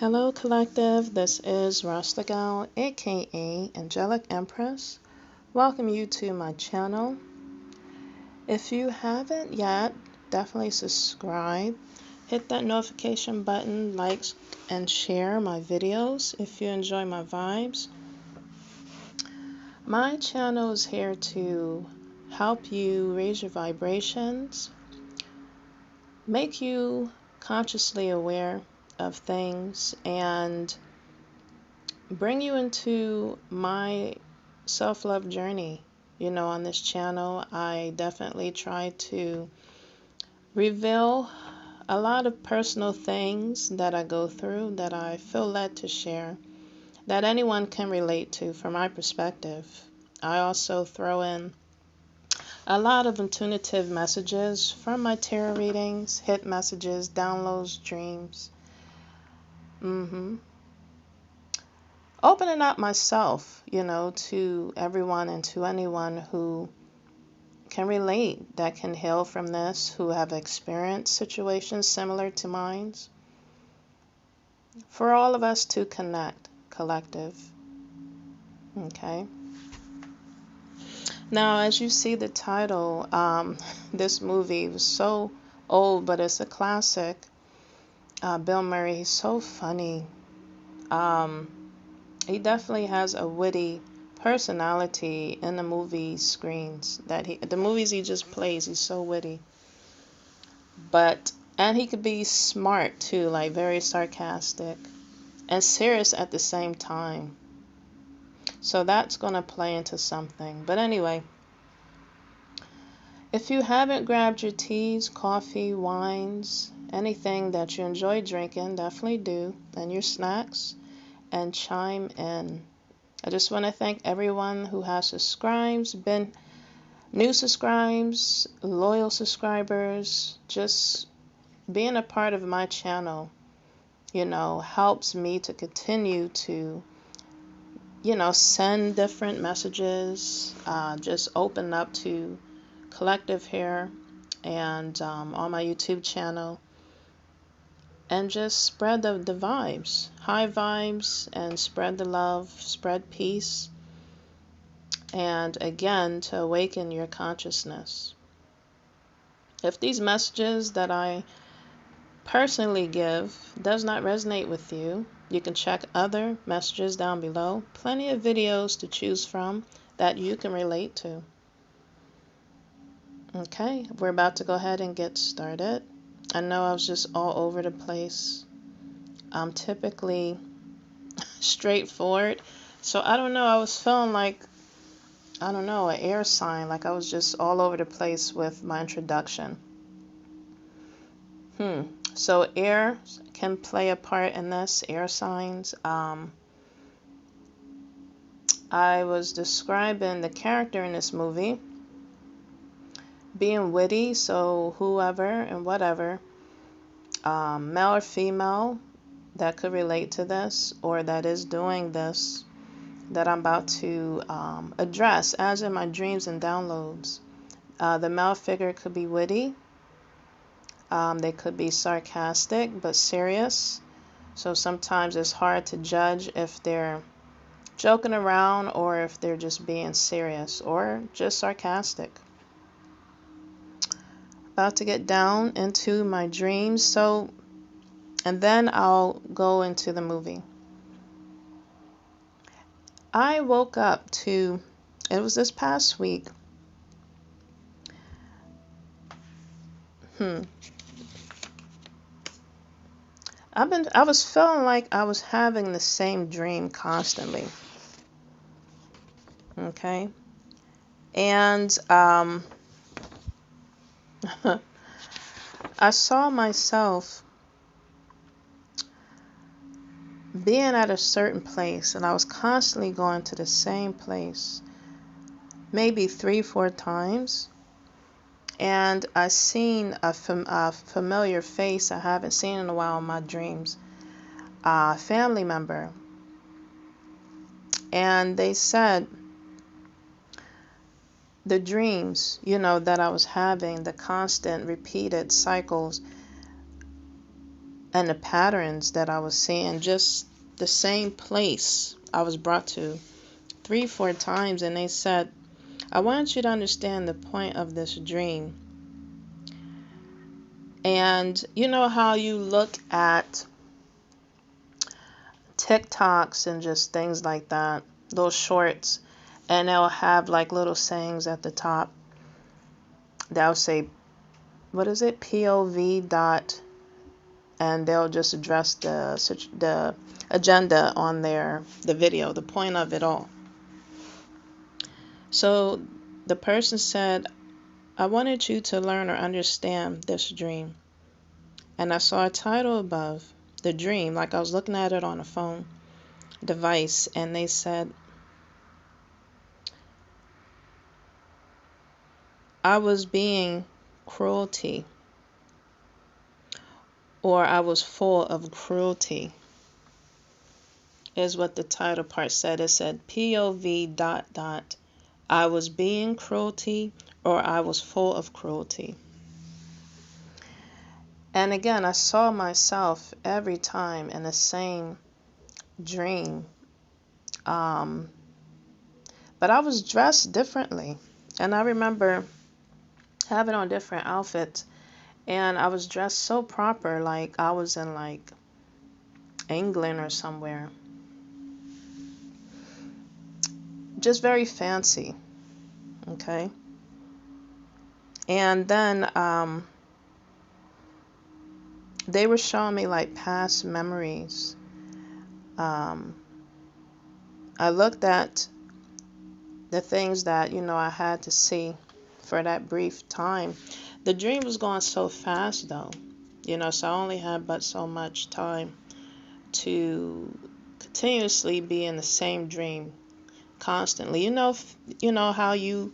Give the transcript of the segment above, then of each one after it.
Hello, Collective. This is Rasta Gal, aka Angelic Empress. Welcome you to my channel. If you haven't yet, definitely subscribe. Hit that notification button, like, and share my videos if you enjoy my vibes. My channel is here to help you raise your vibrations, make you consciously aware of things, and bring you into my self-love journey. On this channel, I definitely try to reveal a lot of personal things that I go through that I feel led to share, that anyone can relate to from my perspective. I also throw in a lot of intuitive messages from my tarot readings, hit messages, downloads, dreams. Opening up myself, to everyone and to anyone who can relate, that can heal from this, who have experienced situations similar to mine. For all of us to connect, collective. Okay. Now, as you see the title, this movie was so old, but it's a classic. Bill Murray, he's so funny. He definitely has a witty personality in the movie screens. The movies he just plays, he's so witty. And he could be smart too, like very sarcastic and serious at the same time. So that's going to play into something. But anyway, if you haven't grabbed your teas, coffee, wines, anything that you enjoy drinking, definitely do, and your snacks, and chime in. I just want to thank everyone who has subscribed, been new subscribers, loyal subscribers. Just being a part of my channel, helps me to continue to, send different messages, just open up to collective here and on my YouTube channel. And just spread the vibes, high vibes, and spread the love, spread peace, and again, to awaken your consciousness. If these messages that I personally give does not resonate with you, you can check other messages down below. Plenty of videos to choose from that you can relate to. Okay, we're about to go ahead and get started. I know I was just all over the place. I'm typically straightforward. So I don't know, I was feeling like, an air sign, like I was just all over the place with my introduction. So air can play a part in this, air signs. I was describing the character in this movie being witty, so whoever and whatever, male or female, that could relate to this or that is doing this, that I'm about to address as in my dreams and downloads. The male figure could be witty. They could be sarcastic but serious. So sometimes it's hard to judge if they're joking around or if they're just being serious or just sarcastic. About to get down into my dreams. And then I'll go into the movie. I woke up to, it was this past week. I was feeling like I was having the same dream constantly. Okay. And I saw myself being at a certain place, and I was constantly going to the same place, maybe 3-4 times. And I seen a familiar face I haven't seen in a while in my dreams, a family member. And they said the dreams, that I was having, the constant repeated cycles, and the patterns that I was seeing, just the same place I was brought to 3, 4 times, and they said, I want you to understand the point of this dream. And you know how you look at TikToks and just things like that, those shorts, and they'll have like little sayings at the top that'll say, what is it, POV dot, and they'll just address the agenda on the video, the point of it all. So the person said, I wanted you to learn or understand this dream. And I saw a title above the dream, like I was looking at it on a phone device, and they said, I was being cruelty, or I was full of cruelty, is what the title part said. It said POV dot dot, I was being cruelty, or I was full of cruelty. And again, I saw myself every time in the same dream. But I was dressed differently. And I remember having on different outfits. And I was dressed so proper, like I was in like England or somewhere. Just very fancy. Okay. And then they were showing me like past memories. I looked at the things that, I had to see for that brief time. The dream was going so fast though, so I only had but so much time to continuously be in the same dream constantly. You know how you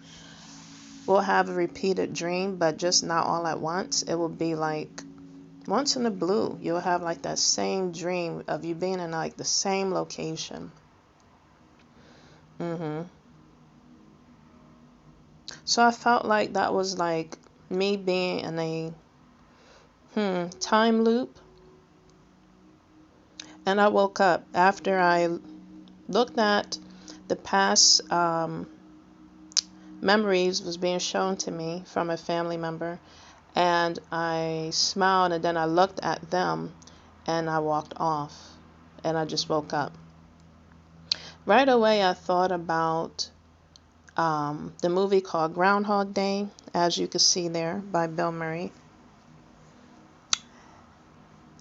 will have a repeated dream, but just not all at once. It will be like once in the blue, you'll have like that same dream of you being in like the same location. So I felt like that was like me being in a time loop. And I woke up after I looked at the past memories was being shown to me from a family member. And I smiled, and then I looked at them, and I walked off, and I just woke up. Right away, I thought about the movie called Groundhog Day, as you can see there, by Bill Murray.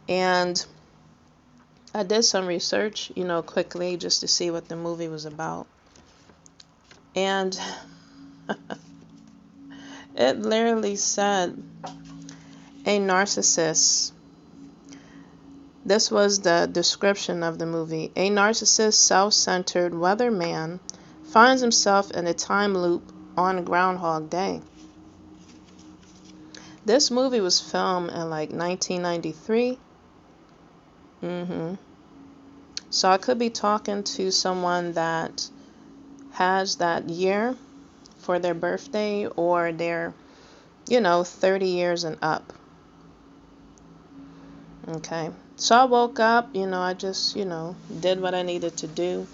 And I did some research, quickly, just to see what the movie was about. And it literally said, a narcissist. This was the description of the movie. A narcissist, self-centered weatherman finds himself in a time loop on Groundhog Day. This movie was filmed in like 1993. So I could be talking to someone that has that year for their birthday, or their, 30 years and up. Okay. So I woke up, I just, did what I needed to do.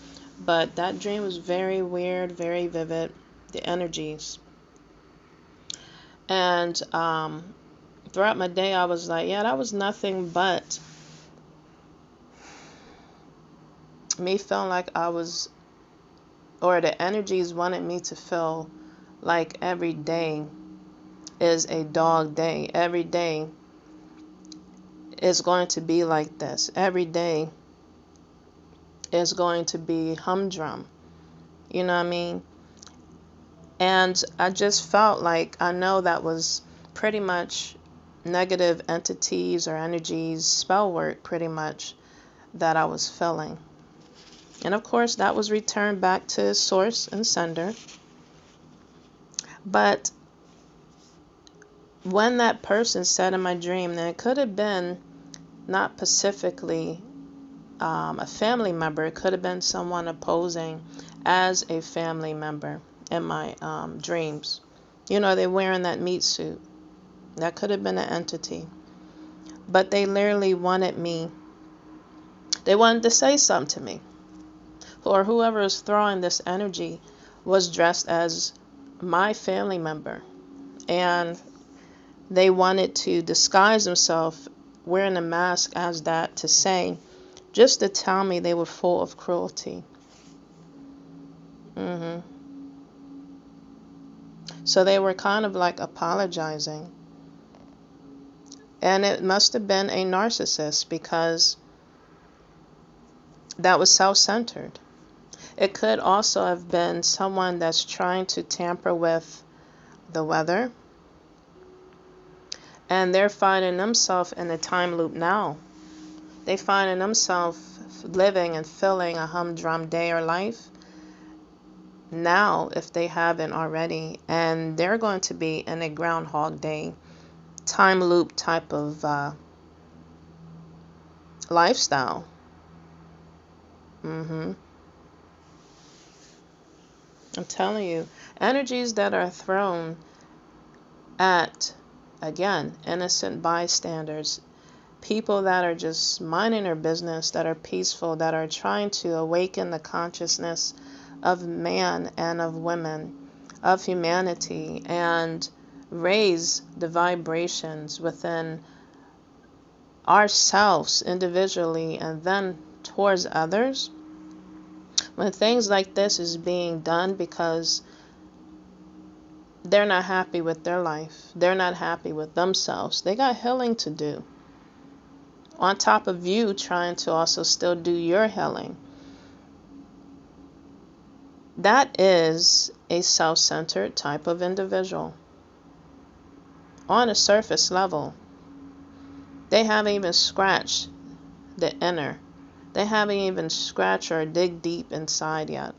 But that dream was very weird, very vivid, the energies. And throughout my day, I was like, yeah, that was nothing but me feeling like I was, or the energies wanted me to feel like every day is a dog day. Every day is going to be like this. Every day is going to be humdrum. You know what I mean? And I just felt like, I know that was pretty much negative entities or energies, spell work pretty much, that I was feeling. And of course, that was returned back to source and sender. But when that person said in my dream, that it could have been not specifically a family member, it could have been someone opposing as a family member in my dreams. They're wearing that meat suit. That could have been an entity. but they literally wanted me, they wanted to say something to me. Or whoever is throwing this energy was dressed as my family member. And they wanted to disguise themselves wearing a mask as that to say, just to tell me they were full of cruelty. So they were kind of like apologizing. And it must have been a narcissist, because that was self-centered. It could also have been someone that's trying to tamper with the weather, and they're finding themselves in a time loop now. They finding themselves living and feeling a humdrum day or life now, if they haven't already, and they're going to be in a Groundhog Day time loop type of lifestyle. I'm telling you, energies that are thrown at, again, innocent bystanders, people that are just minding their business, that are peaceful, that are trying to awaken the consciousness of man and of women, of humanity, and raise the vibrations within ourselves individually and then towards others. When things like this is being done because they're not happy with their life, they're not happy with themselves, they got healing to do, on top of you trying to also still do your healing. That is a self-centered type of individual. On a surface level, they haven't even scratched the inner. They haven't even scratched or dig deep inside yet.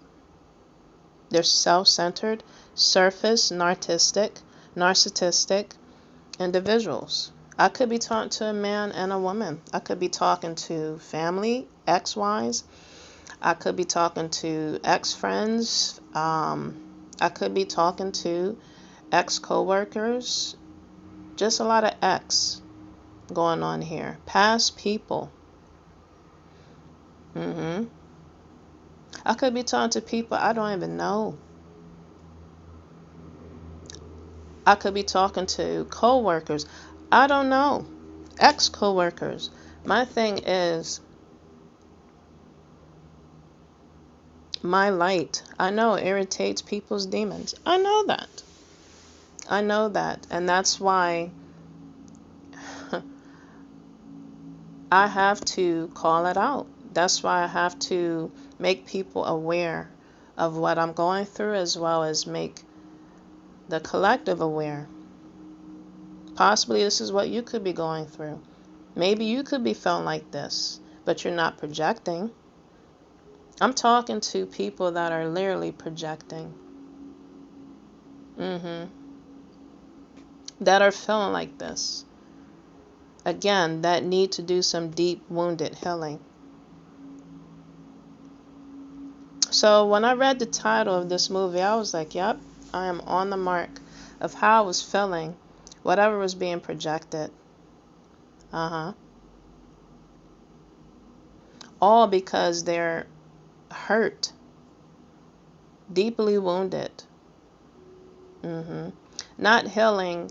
They're self-centered, surface, narcissistic individuals. I could be talking to a man and a woman. I could be talking to family, ex-wives. I could be talking to ex-friends. I could be talking to ex-co-workers. Just a lot of ex going on here. Past people. I could be talking to people I don't even know. I could be talking to co-workers I don't know. Ex-co-workers. My thing is, my light, I know, irritates people's demons. I know that. I know that. And that's why I have to call it out. That's why I have to make people aware of what I'm going through, as well as make the collective aware. Possibly this is what you could be going through. Maybe you could be feeling like this, but you're not projecting. I'm talking to people that are literally projecting. That are feeling like this. Again, that need to do some deep wounded healing. So when I read the title of this movie, I was like, yep, I am on the mark of how I was feeling, whatever was being projected. All because they're hurt, deeply wounded. Not healing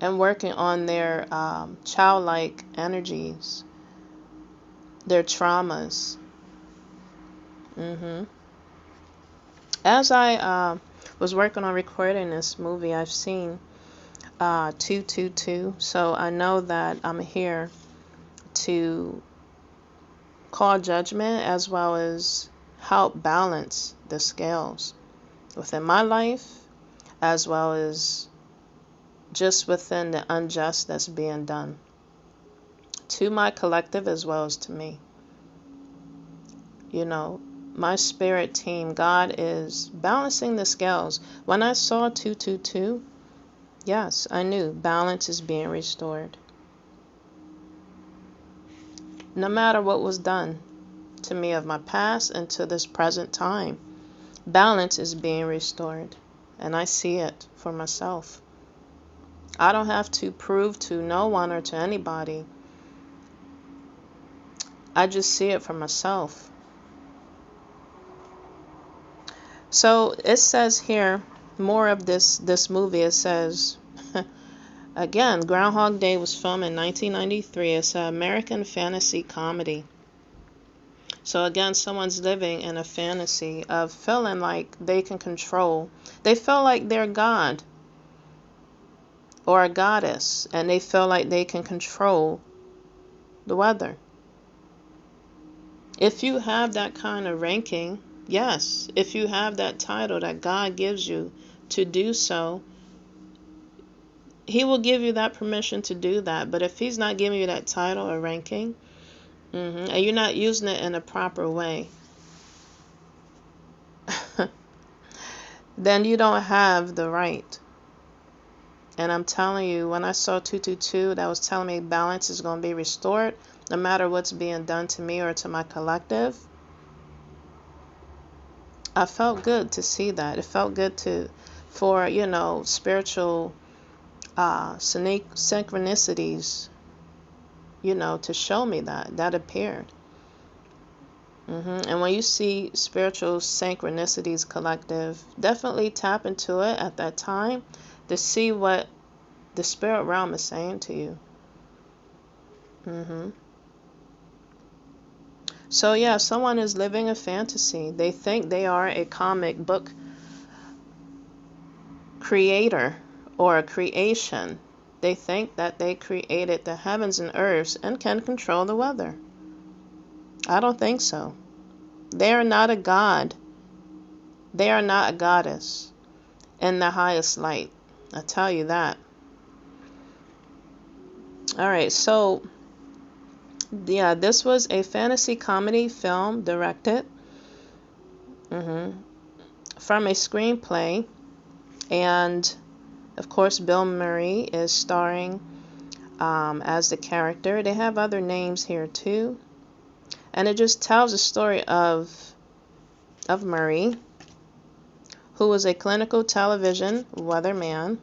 and working on their childlike energies, their traumas. As I was working on recording this movie, I've seen 222, so I know that I'm here to call judgment as well as help balance the scales within my life, as well as just within the unjust that's being done to my collective as well as to me. You know, my spirit team, God is balancing the scales. When I saw 222, yes, I knew balance is being restored. No matter what was done to me of my past and to this present time, balance is being restored. And I see it for myself. I don't have to prove to no one or to anybody. I just see it for myself. So it says here, more of this movie. It says, again, Groundhog Day was filmed in 1993. It's an American fantasy comedy. So again, someone's living in a fantasy of feeling like they can control. They feel like they're God or a goddess, and they feel like they can control the weather. If you have that kind of ranking, yes, if you have that title that God gives you to do so, He will give you that permission to do that. But if He's not giving you that title or ranking, and you're not using it in a proper way, then you don't have the right. And I'm telling you, when I saw 222, that was telling me balance is going to be restored, no matter what's being done to me or to my collective. I felt good to see that. It felt good for spiritual synchronicities, to show me that appeared. And when you see spiritual synchronicities collective, definitely tap into it at that time to see what the spirit realm is saying to you. So yeah, someone is living a fantasy. They think they are a comic book creator or a creation. They think that they created the heavens and earths and can control the weather. I don't think so. They are not a god. They are not a goddess in the highest light. I tell you that. All right, so yeah, this was a fantasy comedy film directed from a screenplay, and of course Bill Murray is starring as the character. They have other names here too, and it just tells the story of Murray, who was a clinical television weatherman.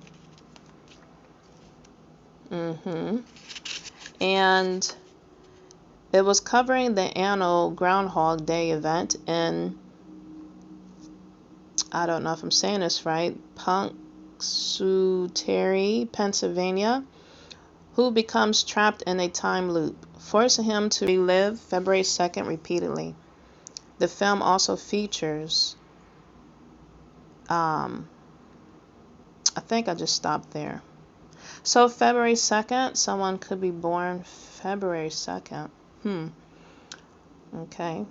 And it was covering the annual Groundhog Day event in, I don't know if I'm saying this right, Punxsutawney, Pennsylvania, who becomes trapped in a time loop, forcing him to relive February 2nd repeatedly. The film also features, I think I just stopped there. So February 2nd, someone could be born February 2nd. Okay.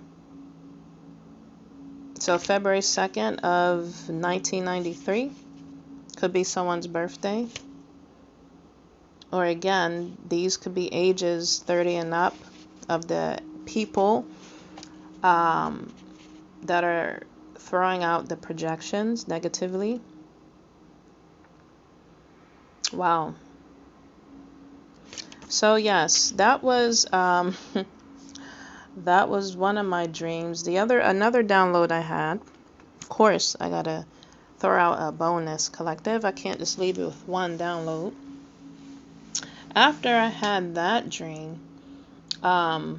So February 2nd of 1993 could be someone's birthday. Or again, these could be ages 30 and up of the people that are throwing out the projections negatively. Wow. So yes, that was that was one of my dreams. Another download I had, of course, I gotta throw out a bonus collective. I can't just leave you with one download. After I had that dream, I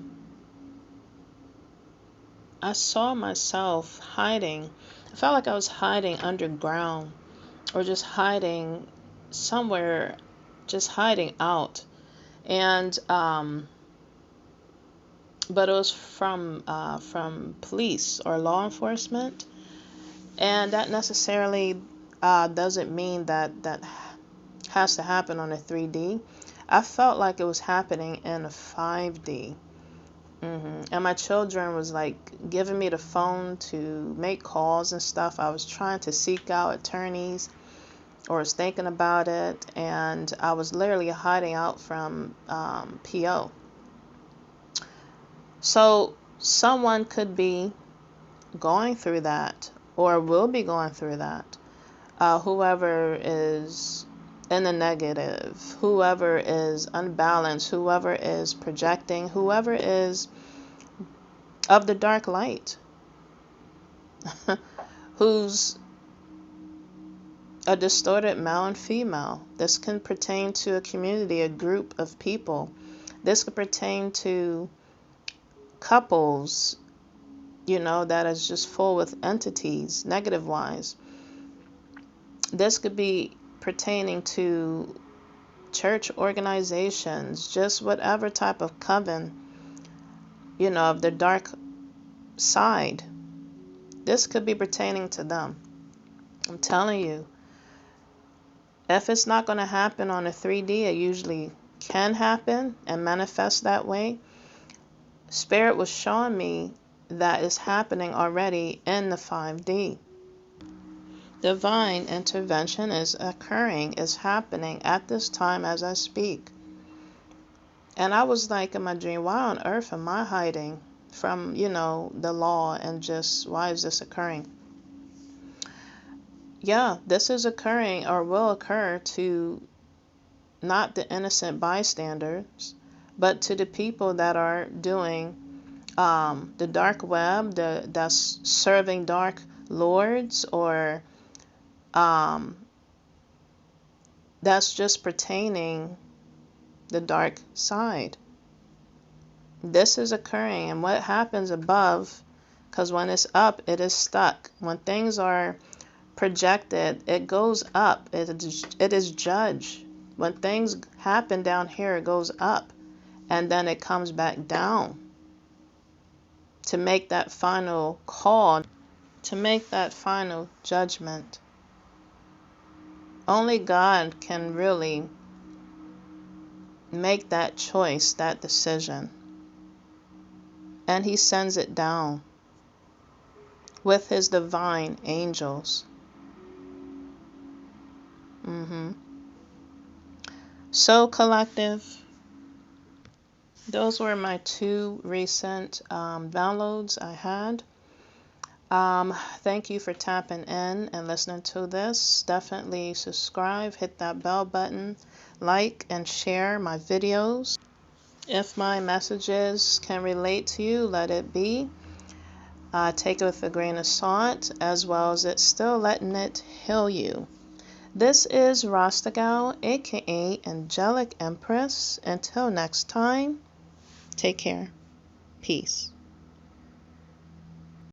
saw myself hiding. I felt like I was hiding underground, or just hiding somewhere, just hiding out. And but it was from police or law enforcement, and that necessarily doesn't mean that has to happen on a 3D. I felt like it was happening in a 5D. And my children was like giving me the phone to make calls and stuff. I was trying to seek out attorneys, or was thinking about it, and I was literally hiding out from PO. So someone could be going through that, or will be going through that. Whoever is in the negative, whoever is unbalanced, whoever is projecting, whoever is of the dark light, who's a distorted male and female. This can pertain to a community, a group of people. This could pertain to couples, that is just full with entities, negative wise. This could be pertaining to church organizations, just whatever type of coven, of the dark side. This could be pertaining to them. I'm telling you, if it's not going to happen on a 3D, it usually can happen and manifest that way. Spirit was showing me that is happening already in the 5D. Divine intervention is occurring, is happening at this time as I speak. And I was like in my dream, why on earth am I hiding from, the law, and just why is this occurring? Yeah, this is occurring or will occur to not the innocent bystanders, but to the people that are doing the dark web, that's serving dark lords, or that's just pertaining the dark side. This is occurring, and what happens above, because when it's up, it is stuck. When things are projected, it goes up. It is judged. When things happen down here, it goes up, and then it comes back down to make that final call, to make that final judgment. Only God can really make that choice, that decision. And he sends it down with his divine angels. So, collective, those were my 2 recent downloads I had. Thank you for tapping in and listening to this. Definitely subscribe, hit that bell button, like and share my videos. If my messages can relate to you, let it be. Take it with a grain of salt, as well as it's still letting it heal you. This is Rasta Gal, aka Angelic Empress. Until next time, take care. Peace.